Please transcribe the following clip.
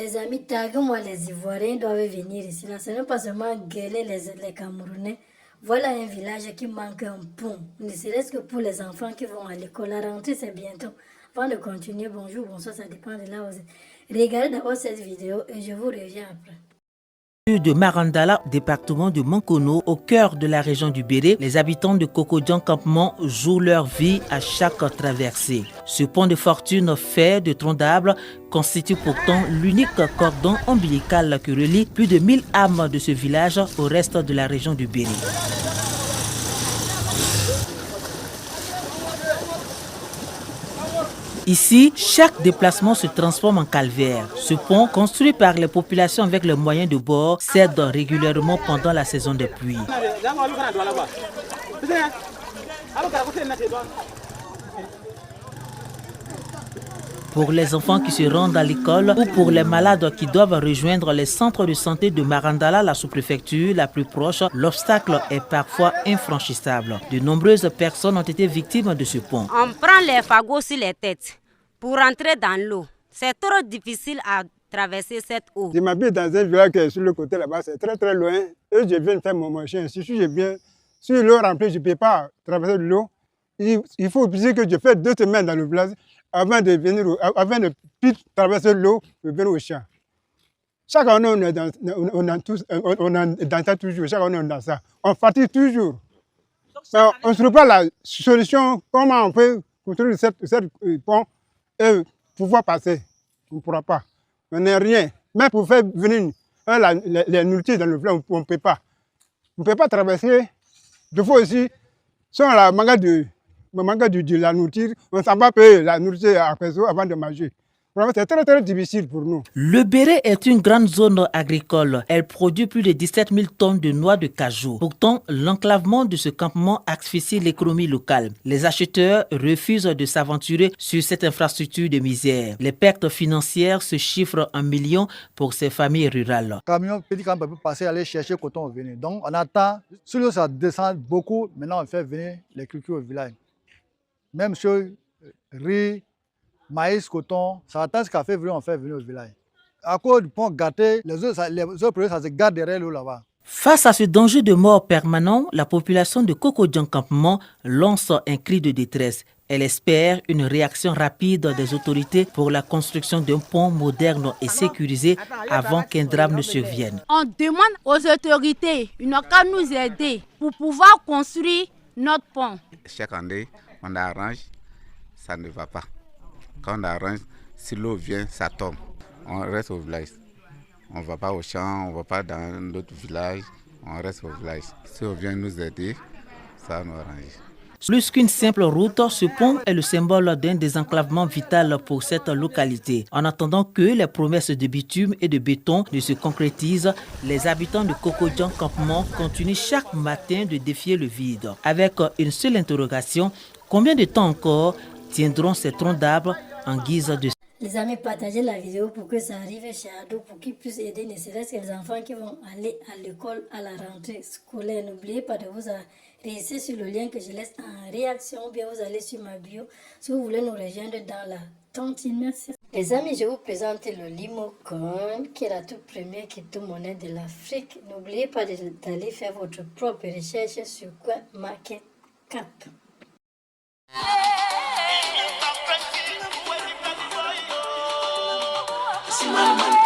Les amis, taguez-moi, les Ivoiriens doivent venir ici. Là, ce n'est pas seulement gueuler les Camerounais. Voilà un village qui manque un pont. Ne serait-ce que pour les enfants qui vont à l'école. La rentrée, c'est bientôt. Avant de continuer, bonjour, bonsoir, ça dépend de là où vous êtes. Regardez d'abord cette vidéo et je vous reviens après. De Marandala, département de Mankono, au cœur de la région du Béré, les habitants de Kokodjan Campement jouent leur vie à chaque traversée. Ce pont de fortune fait de troncs d'arbres constitue pourtant l'unique cordon ombilical qui relie plus de 1000 âmes de ce village au reste de la région du Béré. Ici, chaque déplacement se transforme en calvaire. Ce pont, construit par les populations avec les moyens de bord, cède régulièrement pendant la saison des pluies. Pour les enfants qui se rendent à l'école ou pour les malades qui doivent rejoindre les centres de santé de Marandala, la sous-préfecture la plus proche, l'obstacle est parfois infranchissable. De nombreuses personnes ont été victimes de ce pont. On prend les fagots sur les têtes pour entrer dans l'eau. C'est trop difficile à traverser cette eau. Je m'habite dans un village qui est sur le côté là-bas, c'est très très loin. Et je viens faire mon machin. Si l'eau remplie, je ne peux pas traverser l'eau. Il faut aussi que je fasse 2 semaines dans le village avant de traverser l'eau, je viens au champ. Chaque année, on est dans ça toujours. Chaque année, on est dans ça. On fatigue toujours. Mais on ne trouve pas la solution. Comment on peut construire cette pont et pouvoir passer? On ne pourra pas. On n'est rien. Même pour faire venir les nourritures dans le village, on ne peut pas. On ne peut pas traverser. Il faut aussi, si on a manque de la nourriture, on ne s'en va payer la nourriture à Peso avant de manger. C'est très très difficile pour nous. Le Béré est une grande zone agricole. Elle produit plus de 17 000 tonnes de noix de cajou. Pourtant, l'enclavement de ce campement asphyxie l'économie locale. Les acheteurs refusent de s'aventurer sur cette infrastructure de misère. Les pertes financières se chiffrent en millions pour ces familles rurales. Camion, petit camion peut passer, aller chercher coton au venir. Donc on attend, si l'eau ça descend beaucoup, maintenant on fait venir les cultures au village. Même sur riz, maïs, coton, ça attend ce qu'a fait venir, on fait venir au village. À cause du pont gâté, les autres produits, ça se garde derrière l'eau là-bas. Face à ce danger de mort permanent, la population de Kokodjan Campement lance un cri de détresse. Elle espère une réaction rapide des autorités pour la construction d'un pont moderne et sécurisé avant qu'un drame ne survienne. On demande aux autorités, ils n'ont qu'à nous aider pour pouvoir construire notre pont. Chaque année, on arrange, ça ne va pas. Quand on arrange, si l'eau vient, ça tombe. On reste au village. On ne va pas au champ, on ne va pas dans d'autres villages, on reste au village. Si on vient nous aider, ça nous arrange. Plus qu'une simple route, ce pont est le symbole d'un désenclavement vital pour cette localité. En attendant que les promesses de bitume et de béton ne se concrétisent, les habitants de Kokodjan Campement continuent chaque matin de défier le vide. Avec une seule interrogation, combien de temps encore tiendront ces troncs d'arbres en guise de... Les amis, partagez la vidéo pour que ça arrive chez Ado, pour qu'ils puissent aider ne serait-ce que les enfants qui vont aller à l'école à la rentrée scolaire. N'oubliez pas de vous rester sur le lien que je laisse en réaction, ou bien vous allez sur ma bio si vous voulez nous rejoindre dans la tontine. Merci. Les amis, je vous présente le Limocoin, qui est la toute première crypto-monnaie de l'Afrique. N'oubliez pas d'aller faire votre propre recherche sur CoinMarketCap. Man.